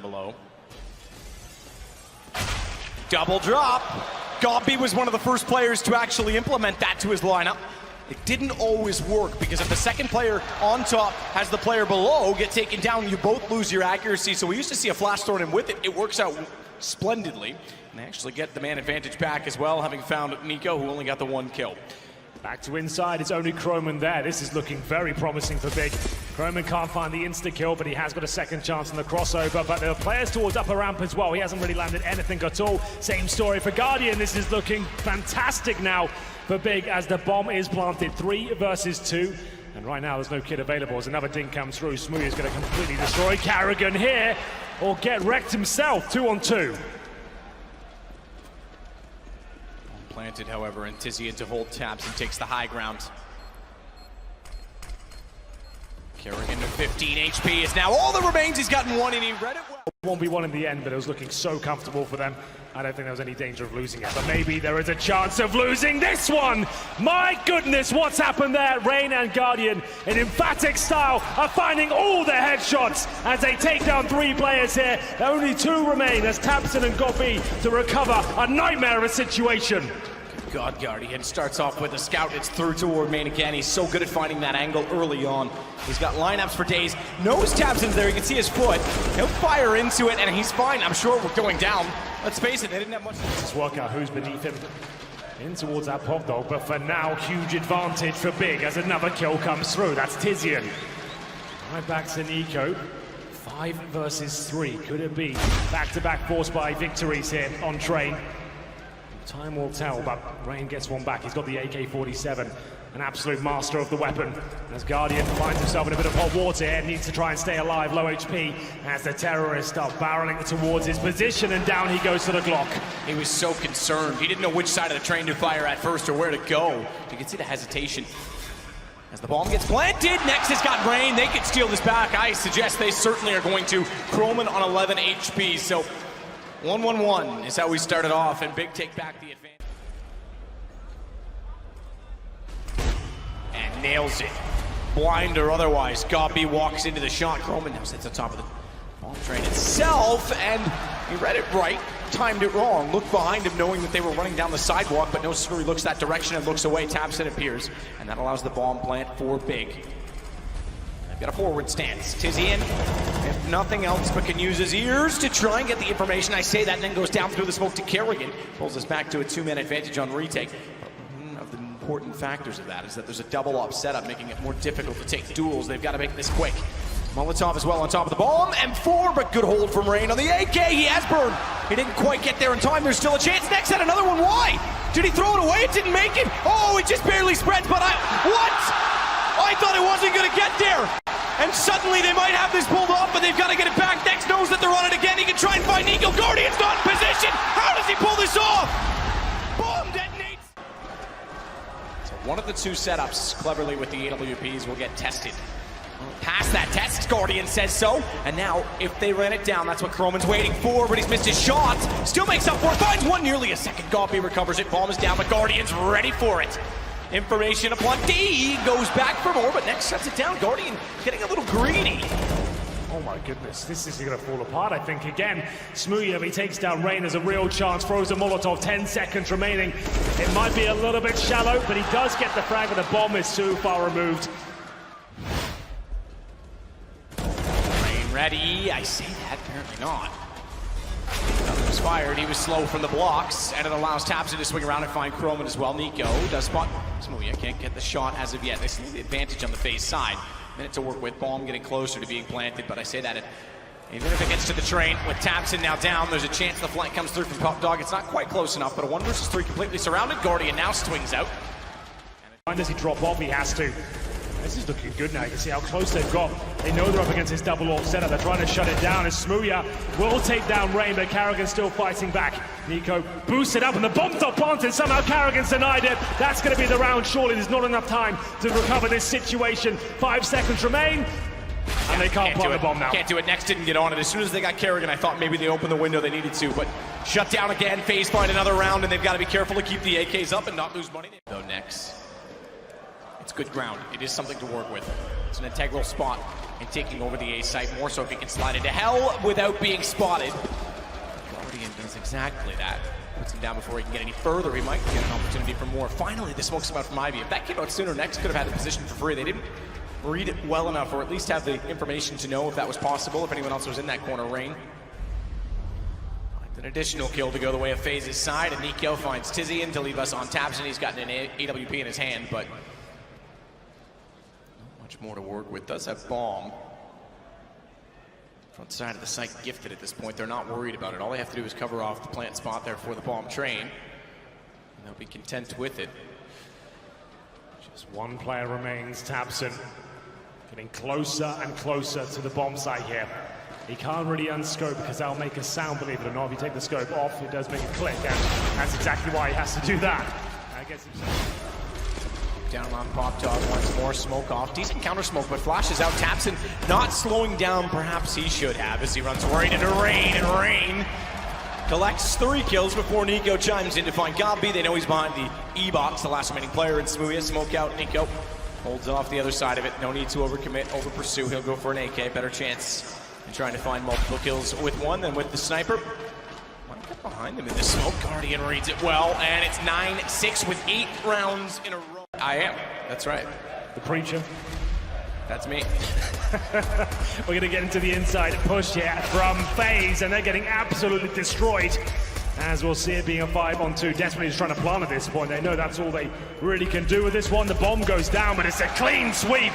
Below. Double drop. Gobby was one of the first players to actually implement that to his lineup. It didn't always work because if the second player on top has the player below get taken down, you both lose your accuracy. So we used to see a flash thrown in with it. It works out splendidly. And they actually get the man advantage back as well, having found Nico, who only got the one kill. Back to inside, it's only Kroman there. This is looking very promising for Big. Kroman can't find the insta-kill, but he has got a second chance on the crossover. But there are players towards upper ramp as well. He hasn't really landed anything at all. Same story for Guardian. This is looking fantastic now for Big as the bomb is planted. 3 versus 2. And right now there's no kid available as another ding comes through. Smoothie is going to completely destroy Carrigan here, or get wrecked himself. 2 on 2. Planted, however, and Tizian to hold tabs and takes the high ground. Carrigan to 15 HP is now all that remains. He's gotten one and he read it well. 1v1 in the end, but it was looking so comfortable for them. I don't think there was any danger of losing it, but maybe there is a chance of losing this one. My goodness, what's happened there? Rain and Guardian, in emphatic style, are finding all their headshots as they take down 3 players here. Only 2 remain as Tamsin and Gobby to recover a nightmare of a situation. God, Guardian starts off with a scout. It's through toward main again. He's so good at finding that angle early on. He's got lineups for days. Knows Tabson's there. You can see his foot. He'll fire into it, and he's fine. I'm sure we're going down. Let's face it, they didn't have much. Let's work out who's beneath him. In towards that pop dog, but for now, huge advantage for Big as another kill comes through. That's Tizian. Right back to Nico. 5 versus 3. Could it be back-to-back force by victories here on Train? Time will tell, but Rain gets one back. He's got the AK-47, an absolute master of the weapon. As Guardian finds himself in a bit of hot water here, needs to try and stay alive, low HP, as the terrorists start barreling towards his position, and down he goes to the Glock. He was so concerned. He didn't know which side of the train to fire at first or where to go. You can see the hesitation. As the bomb gets planted, next has got Rain. They could steal this back. I suggest they certainly are going to. Kroman on 11 HP, so 1-1-1 is how we started off, and Big take back the advantage. And nails it. Blind or otherwise, Gobby walks into the shot. Kroman now sits on top of the bomb train itself, and he read it right, timed it wrong. Looked behind him knowing that they were running down the sidewalk, but no sooner he looks that direction and looks away, Tabson appears, and that allows the bomb plant for Big. Got a forward stance. Tizian, if nothing else, but can use his ears to try and get the information. I say that and then goes down through the smoke to Kerrigan. Pulls us back to a 2-man advantage on retake. One of the important factors of that is that there's a double op setup, making it more difficult to take duels. They've got to make this quick. Molotov as well on top of the bomb. M4, but good hold from Rain on the AK. He has burned. He didn't quite get there in time. There's still a chance. Next at another one. Why? Did he throw it away? It didn't make it. Oh, it just barely spreads, but what? I thought it wasn't going to get there. And suddenly they might have this pulled off, but they've got to get it back. Next knows that they're on it again. He can try and find Nico. Guardian's not in position. How does he pull this off? Bomb detonates. So one of the 2 setups, cleverly with the AWPs, will get tested. Past that test, Guardian says so. And now, if they ran it down, that's what Kroman's waiting for, but he's missed his shot. Still makes up for it. Finds one nearly a second. Gobby recovers it. Bomb is down, but Guardian's ready for it. Information upon D, goes back for more, but next shuts it down. Guardian getting a little greedy. Oh my goodness, this is going to fall apart, I think. Again, Smooya, he takes down Rain, has a real chance, throws a Molotov, 10 seconds remaining. It might be a little bit shallow, but he does get the frag, and the bomb is too far removed. Rain ready, I say that, apparently not. Nothing was fired. He was slow from the blocks, and it allows Tabson to swing around and find Kroman as well. Nico does spot Smooya, can't get the shot as of yet. They see the advantage on the FaZe side. Minute to work with. Bomb getting closer to being planted, but I say that even if it gets to the train with Tabson now down, there's a chance the flank comes through from Pop Dog. It's not quite close enough, but a 1 versus 3 completely surrounded. Guardian now swings out. And does he drop off? He has to. This is looking good now. You can see how close they've got. They know they're up against his double off setup. They're trying to shut it down as Smooya will take down Rain, but Carrigan's still fighting back. Nico boosts it up, and the bomb's not planted. Somehow Carrigan's denied it. That's going to be the round. Surely there's not enough time to recover this situation. 5 seconds remain, and they can't plant the bomb now. Can't do it. Next didn't get on it. As soon as they got Kerrigan, I thought maybe they opened the window they needed to, but shut down again. FaZe find another round, and they've got to be careful to keep the AKs up and not lose money. Though next. It's good ground. It is something to work with. It's an integral spot. and taking over the A site, more so if he can slide into hell without being spotted. Guardian does exactly that. Puts him down before he can get any further. He might get an opportunity for more. Finally, the smokes come out from Ivy. If that came out sooner, Next could have had the position for free. They didn't read it well enough, or at least have the information to know if that was possible, if anyone else was in that corner. Rain. An additional kill to go the way of FaZe's side, and Nico finds Tizian to leave us on taps, and he's gotten an AWP in his hand, but not much more to work with. Does have bomb. Front side of the site gifted at this point. They're not worried about it. All they have to do is cover off the plant spot there for the bomb train, and they'll be content with it. Just one player remains, Tabson, getting closer and closer to the bomb site here. He can't really unscope because that'll make a sound, believe it or not. If you take the scope off, it does make a click, and that's exactly why he has to do that. Down on Pop Dog once more, smoke off. Decent counter smoke, but flashes out. Tabson not slowing down, perhaps he should have, as he runs right into Rain, and Rain collects 3 kills before Nico chimes in to find Gobby. They know he's behind the E-box, the last remaining player in Smoothia. Smoke out, Nico holds off the other side of it. No need to overcommit, over-pursue. He'll go for an AK, better chance in trying to find multiple kills with one than with the sniper. Might get behind him in the smoke. Guardian reads it well, and it's 9-6 with 8 rounds in a row. I am, that's right. The preacher. That's me. We're going to get into the inside push here from FaZe, and they're getting absolutely destroyed. As we'll see it being a 5-on-2. Desperately is trying to plan at this point. They know that's all they really can do with this one. The bomb goes down, but it's a clean sweep.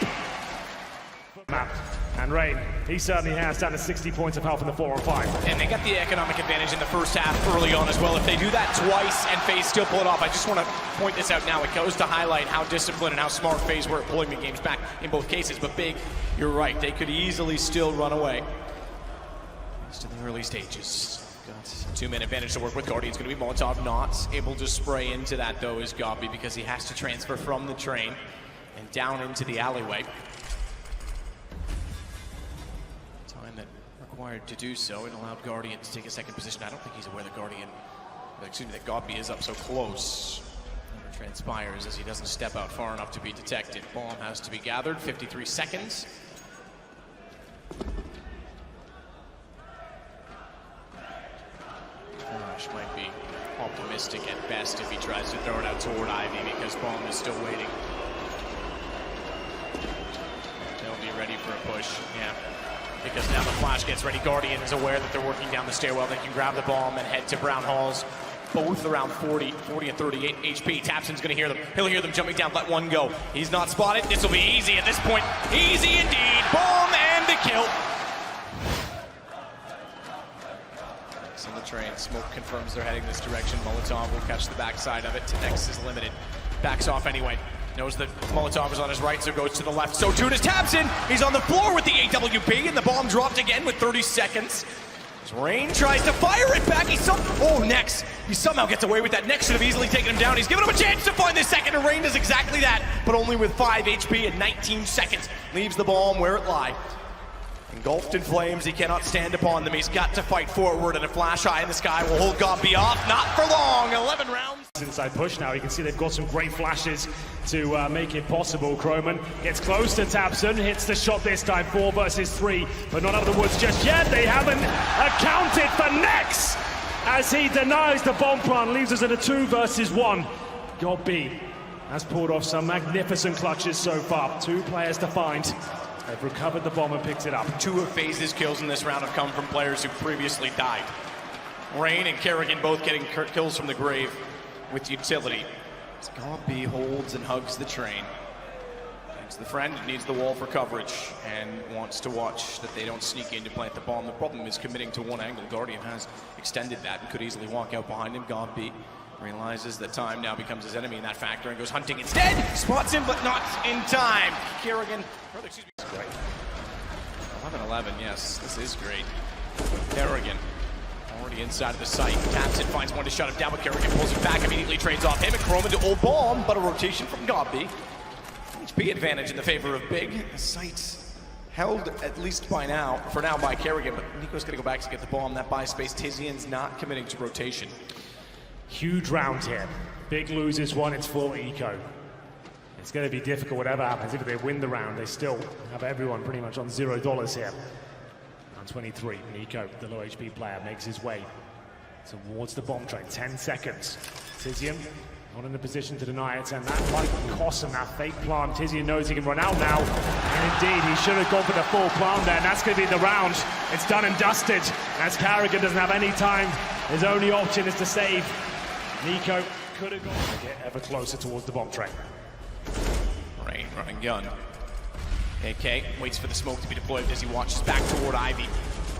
And Rain, he certainly has down to 60 points of health in the 4-on-5. And they got the economic advantage in the first half early on as well. If they do that twice and FaZe still pull it off, I just want to point this out now. It goes to highlight how disciplined and how smart FaZe were at pulling the games back in both cases. But Big, you're right. They could easily still run away. Just in the early stages. Got a 2-man advantage to work with. Guardian's going to be Molotov. Not able to spray into that, though, is Gobby, because he has to transfer from the train and down into the alleyway. Required to do so. It allowed Guardian to take a second position. I don't think he's aware that that Gobby is up so close. Never transpires as he doesn't step out far enough to be detected. Bomb has to be gathered. 53 seconds. Flash might be optimistic at best if he tries to throw it out toward Ivy, because Bomb is still waiting. They'll be ready for a push. Yeah. Because now the flash gets ready. Guardian is aware that they're working down the stairwell. They can grab the bomb and head to Brown Halls. Both around 40 and 38 HP. Tapson's gonna hear them. He'll hear them jumping down, let one go. He's not spotted. This will be easy at this point. Easy indeed. Bomb and the kill. Next on the train. Smoke confirms they're heading this direction. Molotov will catch the backside of it. Next is limited. Backs off anyway. Knows that Molotov is on his right, so goes to the left. So too does Tabson. He's on the floor with the AWP, and the bomb dropped again with 30 seconds. As Rain tries to fire it back. He somehow gets away with that. Next should have easily taken him down. He's given him a chance to find this second, and Rain does exactly that, but only with 5 HP and 19 seconds. Leaves the bomb where it lies. Engulfed in flames, he cannot stand upon them. He's got to fight forward, and a flash eye in the sky will hold Gobby off. Not for long. 11 rounds. Inside push now. You can see they've got some great flashes to make it possible. Croman gets close to Tabson, hits the shot this time, 4 versus 3, but not out of the woods just yet. They haven't accounted for Nex as he denies the bomb plant, leaves us in a 2 versus 1. Gobby has pulled off some magnificent clutches so far. 2 players to find. They've recovered the bomb and picked it up. 2 of FaZe's kills in this round have come from players who previously died. Rain and Kerrigan both getting kills from the grave with utility. Gobby holds and hugs the train. Thanks to the friend, needs the wall for coverage and wants to watch that they don't sneak in to plant the bomb. The problem is committing to one angle. Guardian has extended that and could easily walk out behind him. Gobby realizes that time now becomes his enemy in that factor and goes hunting instead. Spots him, but not in time. Kerrigan, excuse me, great. 11-11, yes, this is great. Kerrigan already inside of the site. Taps it, finds one to shut him down, but Kerrigan pulls him back, immediately trades off him, and Croman to old bomb, but a rotation from Gobby. HP advantage in the favor of Big. The site held at least for now by Kerrigan, but Nico's gonna go back to get the bomb. That buy space. Tizian's not committing to rotation. Huge round here. Big loses one, it's full eco. It's going to be difficult whatever happens. If they win the round, they still have everyone pretty much on $0 here. Round 23, Nico, the low HP player, makes his way towards the bomb train. 10 seconds. Tizian not in the position to deny it, and that might cost him that fake plant. Tizian knows he can run out now, and indeed he should have gone for the full plant there, and that's going to be the round. It's done and dusted, as Carrigan doesn't have any time. His only option is to save. Nico could have gone to get ever closer towards the bomb train. Rain running gun. AK waits for the smoke to be deployed as he watches back toward Ivy.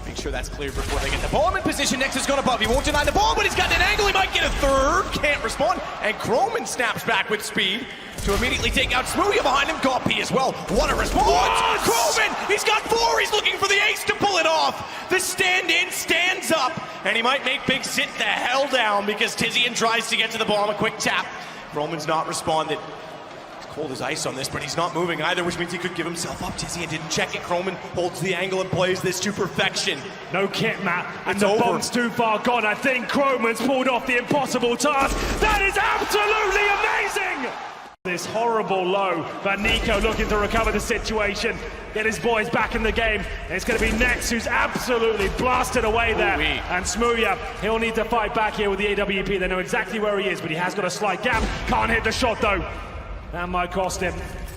Make sure that's cleared before they get the bomb in position. Next has gone above. He won't deny the ball, but he's got an angle. He might get a third. Can't respond. And Croman snaps back with speed to immediately take out Smoothie behind him. Goppy as well. What a response! Croman! He's got 4. He's looking for the ace to pull it off. The stand-in stands up, and he might make Big sit the hell down because Tizian tries to get to the bomb. A quick tap. Croman's not responded. Cold as ice on this, but he's not moving either, which means he could give himself up. Tizian didn't check it. Croman holds the angle and plays this to perfection. No kit, Matt, and It's the over. bomb's too far gone. I think Croman's pulled off the impossible task. That is absolutely amazing! This horrible low, but Nico looking to recover the situation, get his boys back in the game. And it's going to be Nex who's absolutely blasted away there. Ooh-wee. And Smooya, he'll need to fight back here with the AWP. They know exactly where he is, but he has got a slight gap. Can't hit the shot though. That might cost him.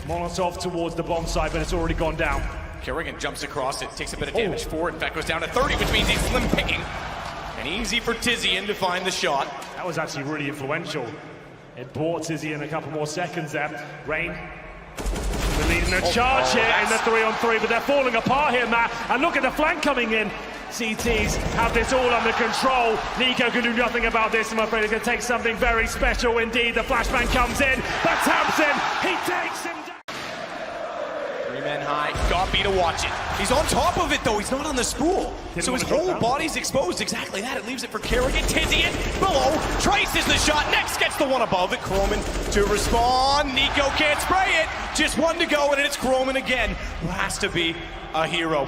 Molotov towards the bomb site, but it's already gone down. Kerrigan jumps across it, takes a bit of damage for it. In fact, goes down to 30, which means he's slim picking. And easy for Tizian to find the shot. That was actually really influential. It bought Tizian a couple more seconds there. Rain, we're leading the charge here in the 3-on-3, but they're falling apart here, Matt. And look at the flank coming in. CTs have this all under control. Nico can do nothing about this. I'm afraid it's going to take something very special indeed. The flashbang comes in, but taps him. He takes him down. 3 men high, Goppy to watch it. He's on top of it though, he's not on the spool. So his whole body's exposed, exactly that. It leaves it for Kerrigan. Tizian below, traces the shot, next gets the one above it. Croman to respond, Nico can't spray it. Just one to go and it's Croman again, who has to be a hero.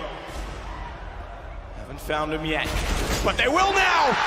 Haven't found him yet, but they will now.